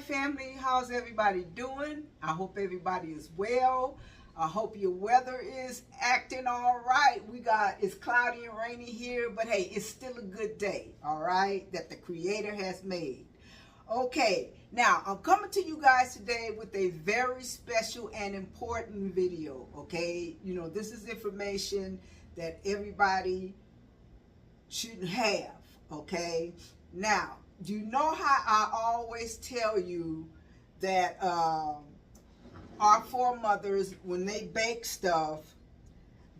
family, how's everybody doing? I hope everybody is well. I hope your weather is acting all right. It's cloudy and rainy here, but hey, it's still a good day, all right, that the Creator has made. Okay, now I'm coming to you guys today with a very special and important video, okay? You know, this is information that everybody should have, okay? Now, you know how I always tell you that our foremothers, when they bake stuff,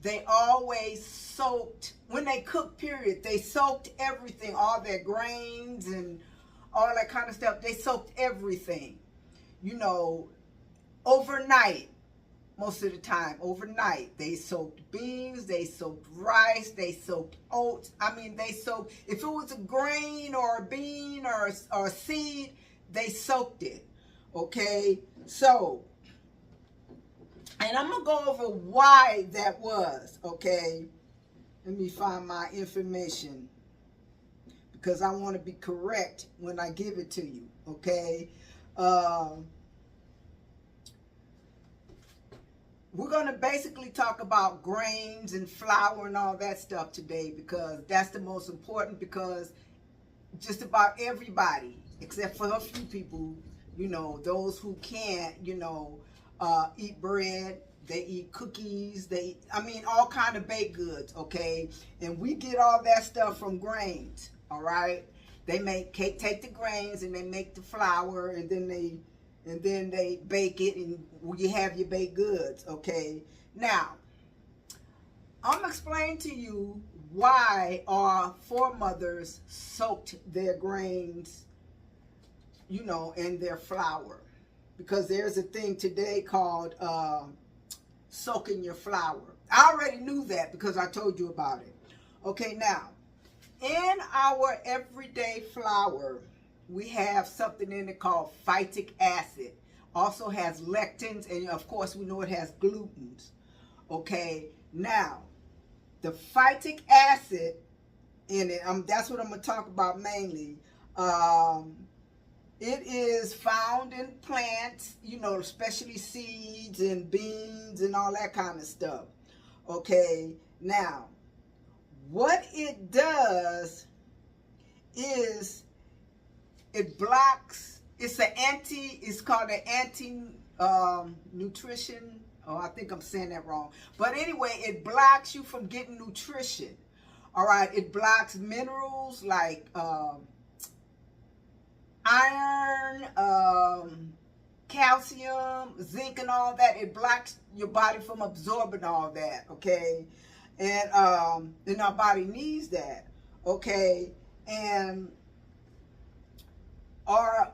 they always soaked, when they cook, period, they soaked everything, all their grains and all that kind of stuff. They soaked everything, you know, overnight. Most of the time, overnight. They soaked beans, they soaked rice, they soaked oats. I mean, they soaked, if it was a grain or a bean or a seed, they soaked it, okay? So, and I'm going to go over why that was, okay? Let me find my information because I want to be correct when I give it to you, okay? We're going to basically talk about grains and flour and all that stuff today because that's the most important, because just about everybody, except for a few people, you know, those who can't, you know, eat bread, they eat cookies, all kind of baked goods, okay? And we get all that stuff from grains, all right? They take the grains and they make the flour, and then they bake it, and you have your baked goods, okay? Now, I'm explaining to you why our foremothers soaked their grains, you know, and their flour. Because there's a thing today called soaking your flour. I already knew that because I told you about it. Okay, now, in our everyday flour, we have something in it called phytic acid. Also has lectins, and of course we know it has glutens. Okay, now the phytic acid in it, that's what I'm going to talk about mainly. It is found in plants, you know, especially seeds and beans and all that kind of stuff. Okay, now what it does is it blocks, it's called an anti-nutrition. Oh, I think I'm saying that wrong. But anyway, it blocks you from getting nutrition. All right, it blocks minerals like iron, calcium, zinc, and all that. It blocks your body from absorbing all that, okay? And our body needs that, okay? And our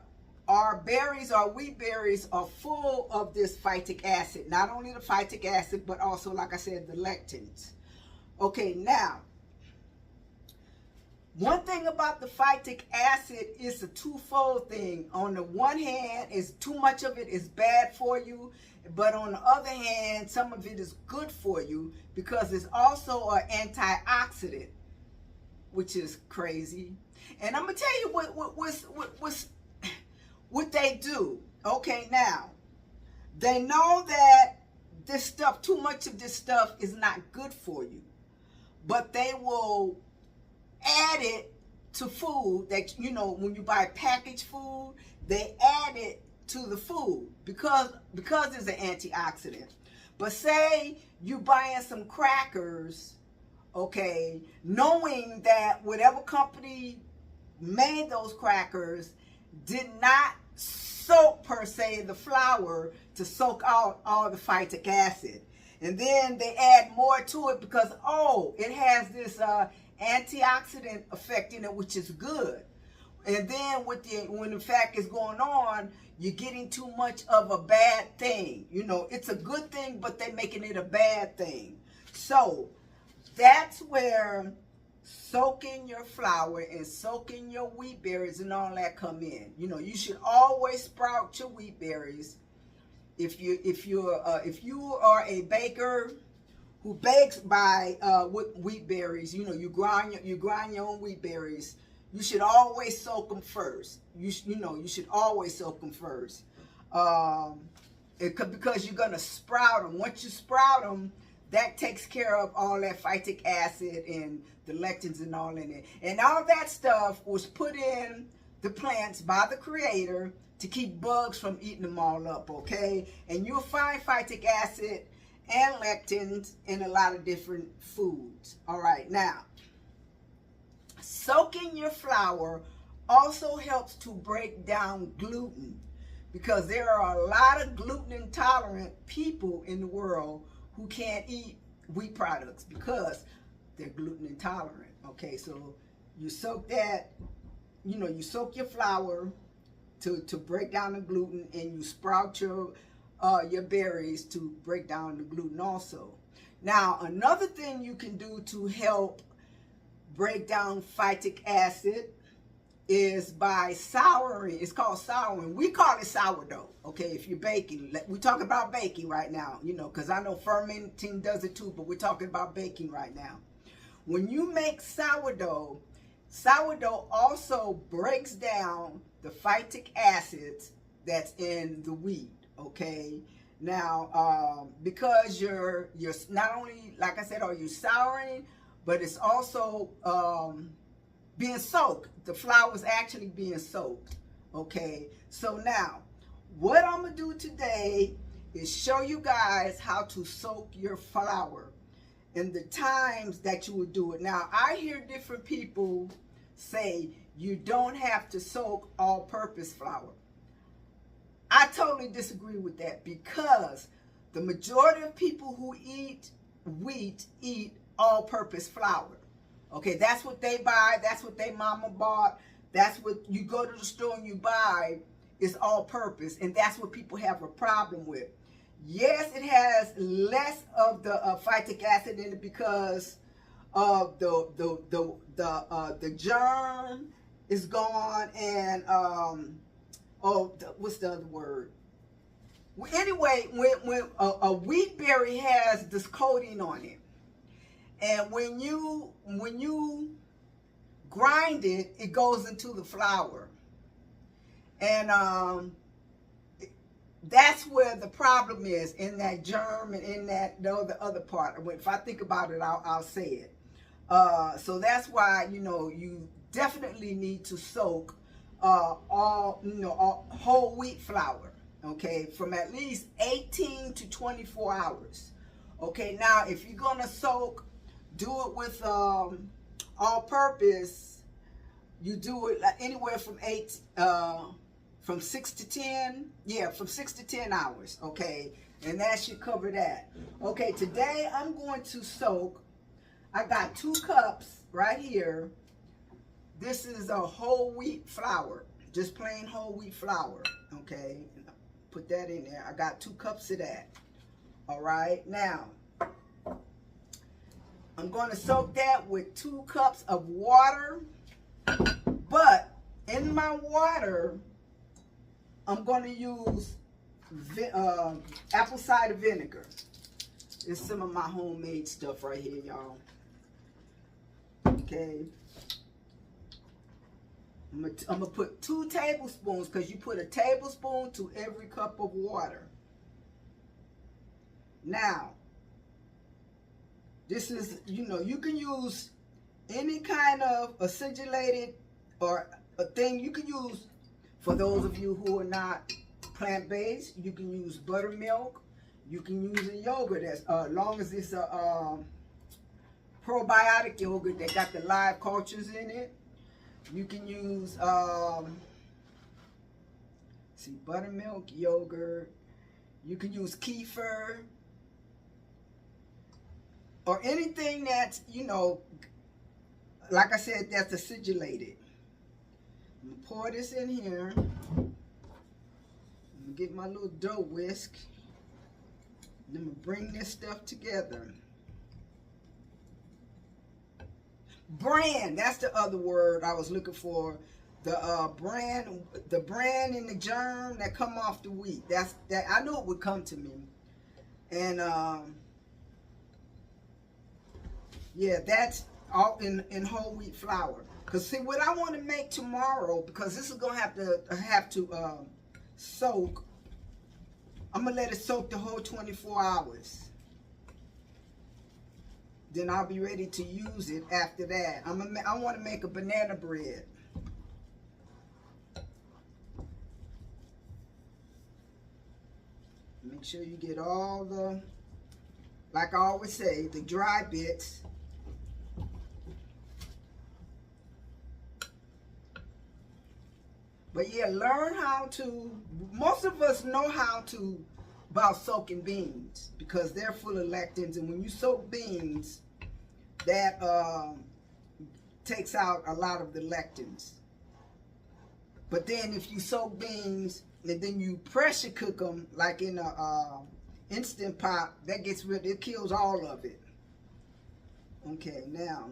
berries, our wheat berries, are full of this phytic acid. Not only the phytic acid, but also, like I said, the lectins. Okay, now, one thing about the phytic acid is a twofold thing. On the one hand, is too much of it is bad for you, but on the other hand, some of it is good for you because it's also an antioxidant, which is crazy. And I'm gonna tell you what they do. Okay, now they know that this stuff, too much of this stuff, is not good for you, but they will add it to food. That, you know, when you buy packaged food, they add it to the food because it's an antioxidant. But say you buying some crackers, okay, knowing that whatever company made those crackers did not soak, per se, the flour to soak out all the phytic acid. And then they add more to it because, oh, it has this antioxidant effect in it, which is good. And then when the fact is going on, you're getting too much of a bad thing. You know, it's a good thing, but they're making it a bad thing. So that's where soaking your flour and soaking your wheat berries and all that come in. You know, you should always sprout your wheat berries. If you are a baker who bakes by with wheat berries, you know, you grind your own wheat berries. you should always soak them first. You should always soak them first. Because you're going to sprout them. Once you sprout them, that takes care of all that phytic acid and the lectins and all in it. And all that stuff was put in the plants by the Creator to keep bugs from eating them all up, okay? And you'll find phytic acid and lectins in a lot of different foods. All right, now, soaking your flour also helps to break down gluten, because there are a lot of gluten intolerant people in the world who can't eat wheat products because they're gluten intolerant. Okay, so you soak that, you soak your flour to break down the gluten, and you sprout your berries to break down the gluten also. Now, another thing you can do to help break down phytic acid is by souring. It's called souring. We call it sourdough, okay, if you're baking. We're talking about baking right now, because I know fermenting does it too, but we're talking about baking right now. When you make sourdough, sourdough also breaks down the phytic acids that's in the wheat, okay? Now, because you're not only, like I said, are you souring, but it's also being soaked. The flour is actually being soaked, okay? So now, what I'm going to do today is show you guys how to soak your flour and the times that you would do it. Now, I hear different people say you don't have to soak all-purpose flour. I totally disagree with that, because the majority of people who eat wheat eat all-purpose flour. Okay, that's what they buy. That's what their mama bought. That's what you go to the store and you buy, is all-purpose, and that's what people have a problem with. Yes, it has less of the phytic acid in it because of the germ is gone, and what's the other word? Well, anyway, when a wheat berry has this coating on it, and when you grind it, it goes into the flour, and that's where the problem is, in that germ and in that the other part. If I think about it, I'll say it. So that's why you definitely need to soak all whole wheat flour, okay, from at least 18 to 24 hours. Okay, now if you're gonna soak, do it with all-purpose. You do it like anywhere from 6 to 10. Yeah, from 6 to 10 hours. Okay, and that should cover that. Okay, today I'm going to soak. I got 2 cups right here. This is a whole wheat flour, just plain whole wheat flour. Okay, put that in there. I got 2 cups of that. All right, now I'm going to soak that with 2 cups of water, but in my water, I'm going to use apple cider vinegar. It's some of my homemade stuff right here, y'all. Okay. I'm going to put 2 tablespoons, because you put a tablespoon to every cup of water. Now, this is, you can use any kind of acidulated or a thing you can use. For those of you who are not plant-based, you can use buttermilk. You can use a yogurt, as long as it's a probiotic yogurt that got the live cultures in it. You can use buttermilk, yogurt. You can use kefir, or anything that's, like I said, that's acidulated. I'm gonna pour this in here. I'm gonna get my little dough whisk. Then I'm gonna bring this stuff together. Bran, that's the other word I was looking for. The bran and the germ that come off the wheat. I knew it would come to me. And yeah, that's all in whole wheat flour. Because see, what I want to make tomorrow, because this is going to have to soak. I'm going to let it soak the whole 24 hours. Then I'll be ready to use it after that. I want to make a banana bread. Make sure you get all the, like I always say, the dry bits. But yeah, learn how to, most of us know how to, about soaking beans, because they're full of lectins, and when you soak beans, that takes out a lot of the lectins. But then if you soak beans and then you pressure cook them like in a Instant Pot, that gets rid, it kills all of it. Okay, now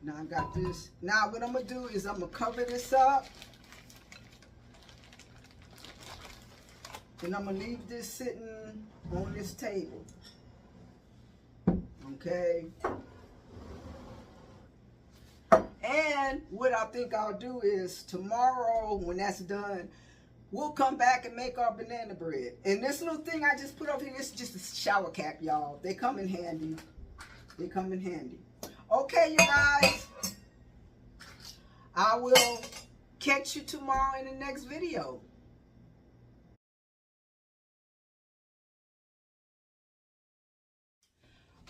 I got this. Now what I'm gonna do is I'm gonna cover this up, and I'm gonna leave this sitting on this table. Okay. And what I think I'll do is tomorrow, when that's done, we'll come back and make our banana bread. And this little thing I just put over here, it's just a shower cap, y'all. They come in handy. They come in handy. Okay, you guys. I will catch you tomorrow in the next video.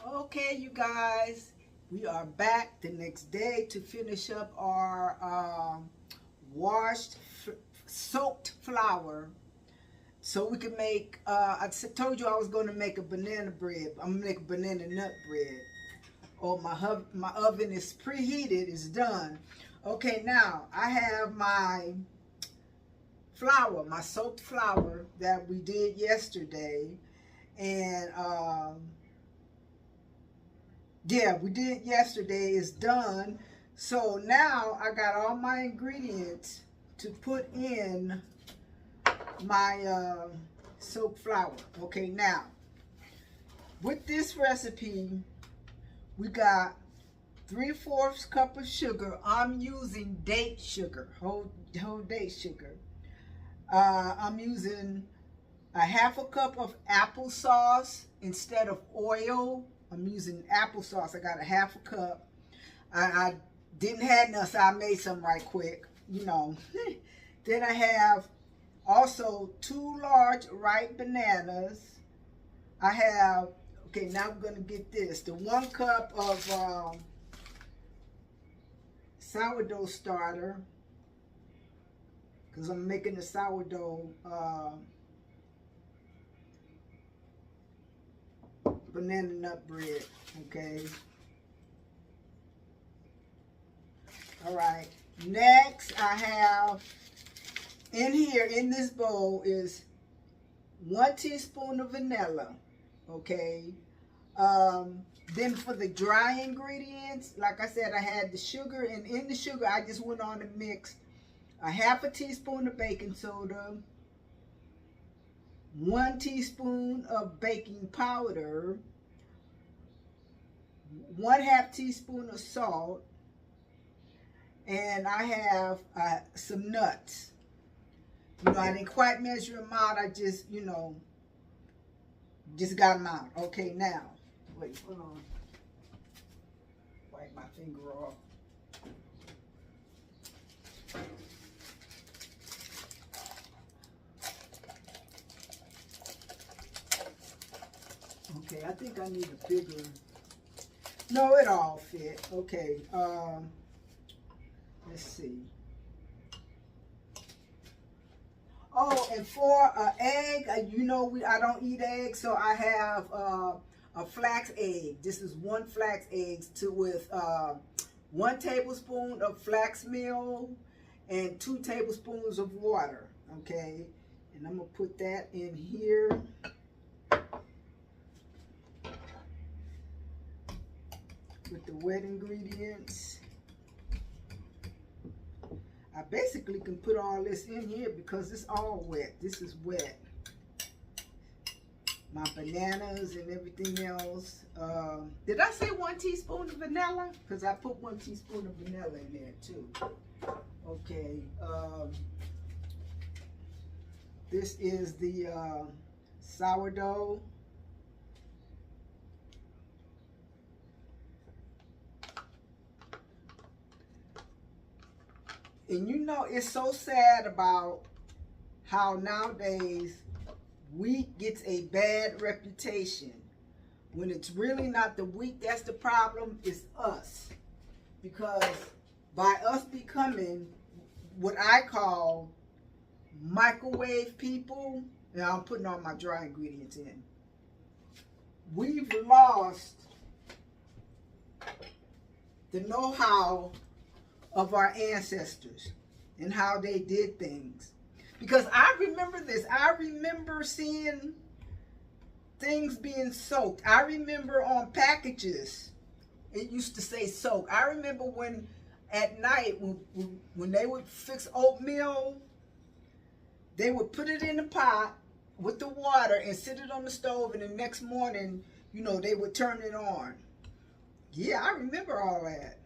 Okay, you guys. We are back the next day to finish up our washed, soaked flour, so we can make, I told you I was going to make a banana bread. I'm going to make a banana nut bread. Oh, my oven is preheated, it's done. Okay, now I have my flour, my soaked flour that we did yesterday, and yeah, we did yesterday. It's done. So now I got all my ingredients to put in my soaked flour. Okay, now with this recipe, we got 3/4 cup of sugar. I'm using date sugar, whole date sugar. I'm using a 1/2 cup of applesauce instead of oil. I'm using applesauce. I got a 1/2 cup. I didn't have none, so I made some right quick, you know. Then I have also 2 large ripe bananas. I have, okay, now I'm going to get this. The 1 cup of sourdough starter, because I'm making the sourdough banana nut bread. Okay. All right. Next, I have in here, in this bowl, is 1 teaspoon of vanilla. Okay. Then for the dry ingredients, like I said, I had the sugar, and in the sugar, I just went on and mixed a 1/2 teaspoon of baking soda, 1 teaspoon of baking powder, 1/2 teaspoon of salt, and I have some nuts. You know, I didn't quite measure them out. I just, you know, just got them out. Okay, now, wait, hold on. Wipe my finger off. Okay, I think I need a bigger. No, it all fit. Okay, let's see. Oh, and for an egg, you know, I don't eat eggs, so I have a flax egg. This is 1 flax egg with 1 tablespoon of flax meal and 2 tablespoons of water. Okay, and I'm gonna put that in here. With the wet ingredients. I basically can put all this in here because it's all wet. This is wet. my bananas and everything else. Did I say 1 teaspoon of vanilla? Because I put 1 teaspoon of vanilla in there too. Okay. This is the sourdough. And you know, it's so sad about how nowadays wheat gets a bad reputation. When it's really not the wheat that's the problem, it's us. Because by us becoming what I call microwave people, and I'm putting all my dry ingredients in, we've lost the know-how of our ancestors and how they did things. Because I remember this. I remember seeing things being soaked. I remember on packages, it used to say soak. I remember when at night, when they would fix oatmeal, they would put it in the pot with the water and sit it on the stove, and the next morning, you know, they would turn it on. Yeah, I remember all that.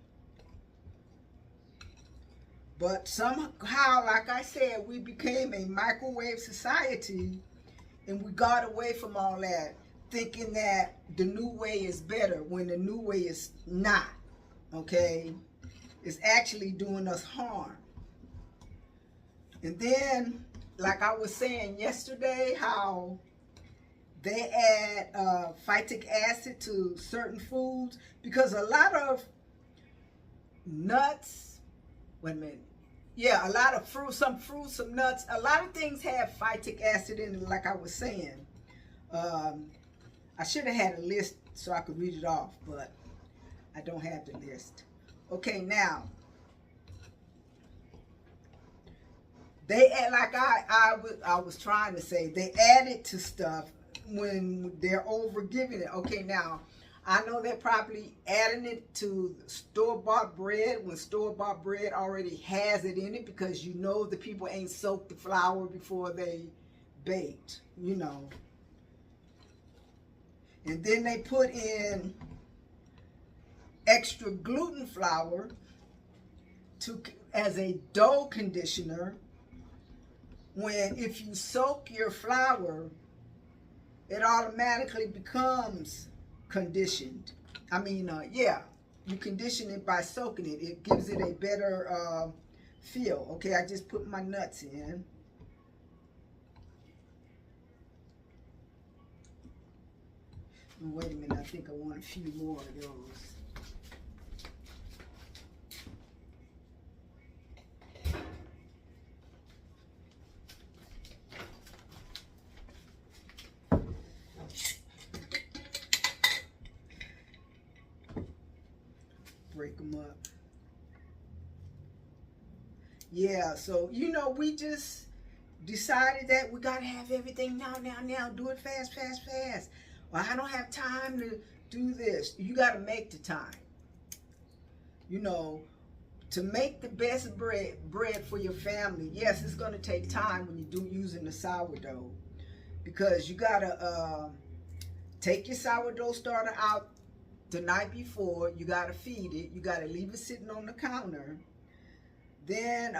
But somehow, like I said, we became a microwave society, and we got away from all that, thinking that the new way is better when the new way is not, okay? It's actually doing us harm. And then, like I was saying yesterday, how they add phytic acid to certain foods, because a lot of nuts, wait a minute, yeah, a lot of fruit, some fruits, some nuts, a lot of things have phytic acid in it, like I was saying. I should have had a list so I could read it off, but I don't have the list. Okay, now, they add, like I was trying to say, they add it to stuff when they're over giving it. Okay, now, I know they're probably adding it to store-bought bread when store-bought bread already has it in it, because you know the people ain't soaked the flour before they baked, you know. And then they put in extra gluten flour as a dough conditioner, when if you soak your flour, it automatically becomes conditioned. I mean, yeah, you condition it by soaking it. It gives it a better feel. Okay, I just put my nuts in. Wait a minute, I think I want a few more of those. Break them up. Yeah, so, you know, we just decided that we got to have everything now. Do it fast. Well, I don't have time to do this. You got to make the time. You know, to make the best bread for your family, yes, it's going to take time when you're using the sourdough. Because you got to take your sourdough starter out the night before. You got to feed it. You got to leave it sitting on the counter. Then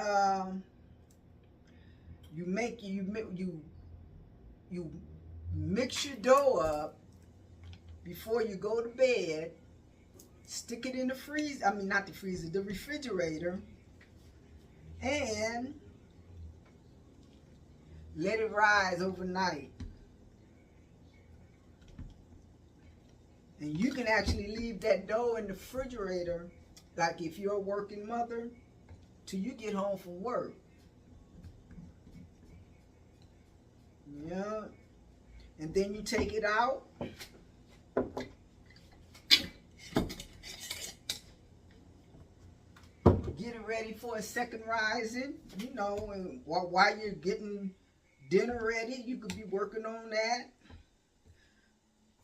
you mix your dough up before you go to bed. Stick it in the freezer. I mean, not the freezer, the refrigerator, and let it rise overnight. And you can actually leave that dough in the refrigerator, like if you're a working mother, till you get home from work. Yeah. And then you take it out. Get it ready for a second rising. You know, and while you're getting dinner ready, you could be working on that.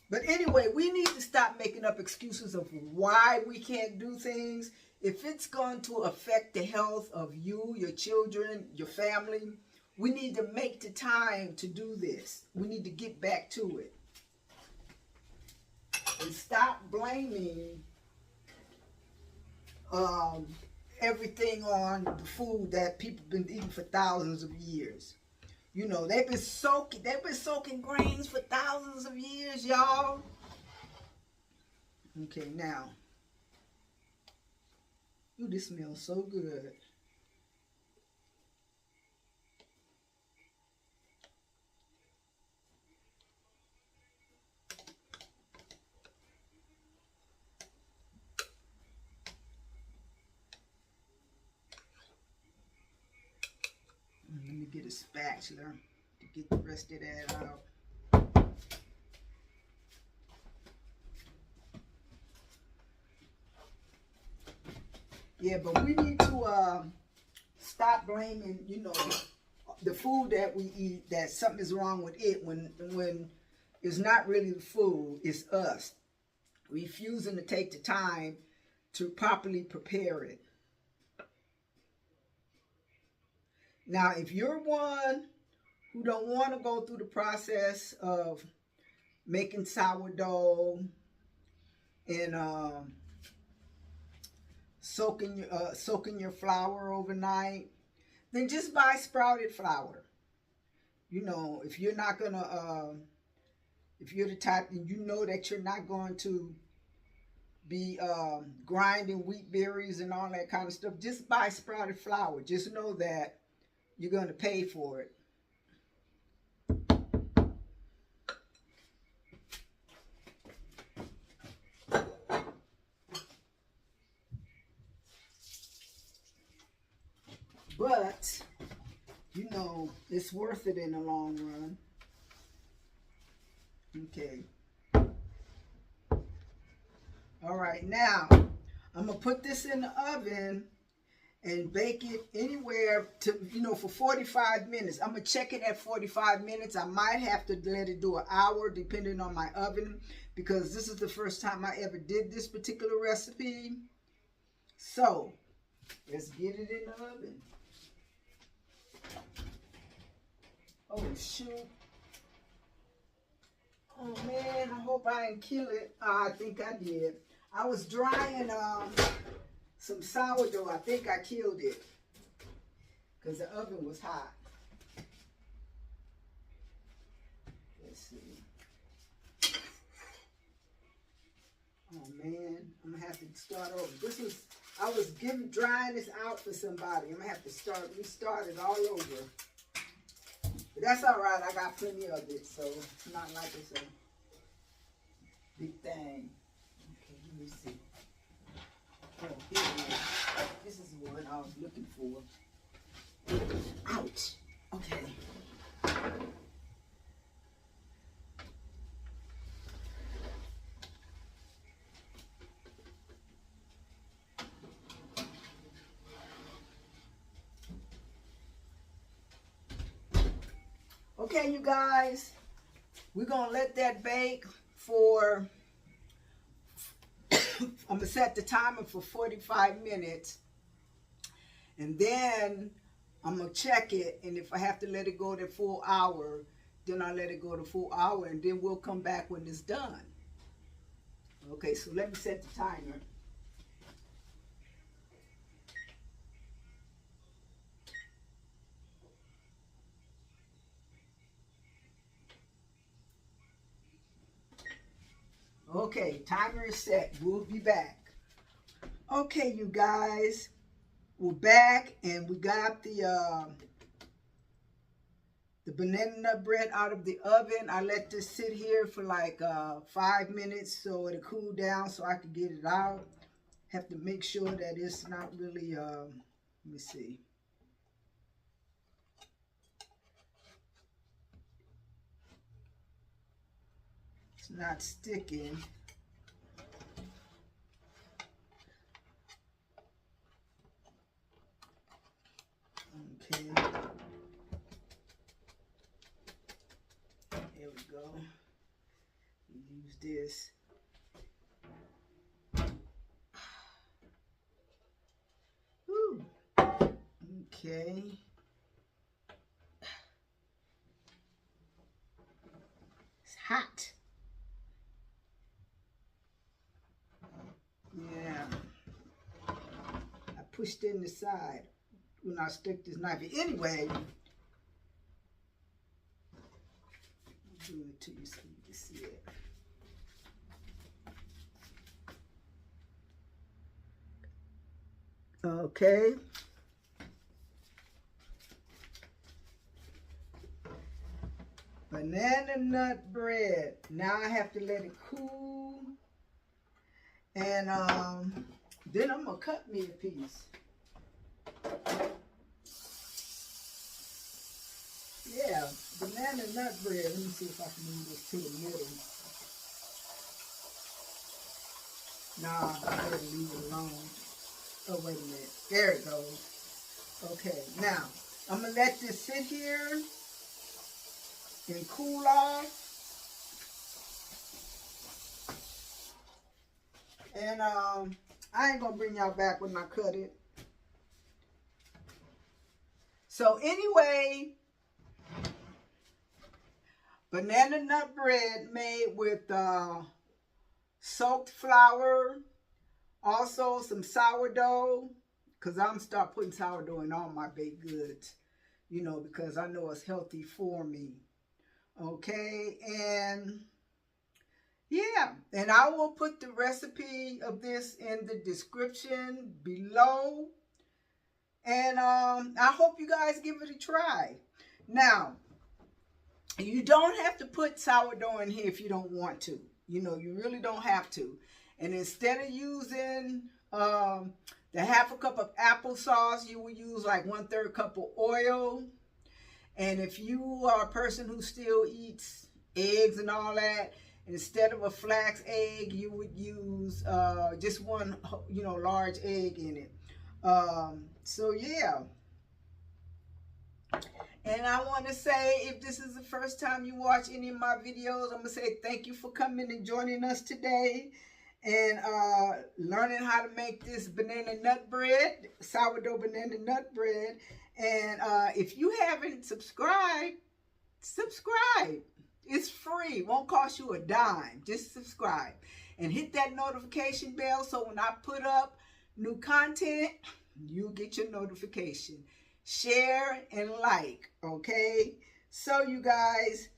But anyway, we need to stop making up excuses of why we can't do things. If it's going to affect the health of you, your children, your family, we need to make the time to do this. We need to get back to it. and stop blaming everything on the food that people been eating for thousands of years. You know, they've been soaking grains for thousands of years, y'all. Okay, now. Ooh, this smells so good. Let me get a spatula to get the rest of that out. Yeah, but we need to stop blaming, you know, the food that we eat, that something is wrong with it when it's not really the food, it's us refusing to take the time to properly prepare it. Now, if you're one who don't want to go through the process of making sourdough and soaking your flour overnight, then just buy sprouted flour. You know, if you're not gonna, if you're the type and you know that you're not going to be grinding wheat berries and all that kind of stuff, just buy sprouted flour. Just know that you're going to pay for it. But, you know, it's worth it in the long run. Okay. All right, now I'm going to put this in the oven and bake it anywhere to, you know, for 45 minutes. I'm going to check it at 45 minutes. I might have to let it do an hour depending on my oven, because this is the first time I ever did this particular recipe. So, let's get it in the oven. Oh, shoot. Oh, man, I hope I didn't kill it. I think I did. I was drying some sourdough. I think I killed it because the oven was hot. Let's see. Oh, man, I'm going to have to start over. I was drying this out for somebody. I'm going to have to restart it all over. But that's all right. I got plenty of it, so it's not like it's a big thing. Okay, let me see. Oh, here it is. This is what I was looking for. Ouch. Okay. Okay, you guys, we're going to let that bake for, I'm going to set the timer for 45 minutes. And then I'm going to check it. And if I have to let it go the full hour, then I'll let it go the full hour. And then we'll come back when it's done. Okay, so let me set the timer. Okay, timer is set. We'll be back. Okay, you guys, we're back, and we got the banana nut bread out of the oven. I let this sit here for like 5 minutes so it'll cool down so I can get it out. Have to make sure that it's not really, let me see. It's not sticking. Okay. There we go. Use this. Whew. Okay. It's hot. pushed in the side when I stick this knife in. Anyway, I'll do it to you so you can see it. Okay. Banana nut bread. Now I have to let it cool. And then I'm going to cut me a piece. Yeah, banana nut bread. Let me see if I can move this to the middle. Nah, I better leave it alone. Oh, wait a minute. There it goes. Okay, now I'm going to let this sit here and cool off. And I ain't going to bring y'all back when I cut it. So anyway, banana nut bread made with soaked flour, also some sourdough, because I'm start putting sourdough in all my baked goods, you know, because I know it's healthy for me. Okay, and yeah, and I will put the recipe of this in the description below. And I hope you guys give it a try. Now, you don't have to put sourdough in here if you don't want to. You know, you really don't have to. And instead of using the half a cup of applesauce, you will use like 1/3 cup of oil. And if you are a person who still eats eggs and all that, instead of a flax egg, you would use just one, you know, large egg in it. So yeah. And I want to say, if this is the first time you watch any of my videos, I'm going to say thank you for coming and joining us today and learning how to make this banana nut bread, sourdough banana nut bread. And if you haven't subscribed, subscribe. It's free. Won't cost you a dime. Just subscribe. And hit that notification bell so when I put up new content, you'll get your notification. Share and like, okay? So you guys,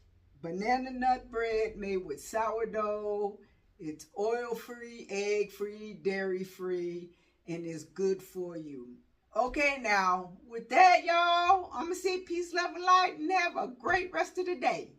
banana nut bread made with sourdough. It's oil-free, egg-free, dairy-free, and it's good for you. Okay, now, with that, y'all, I'm going to say peace, love, and light, and have a great rest of the day.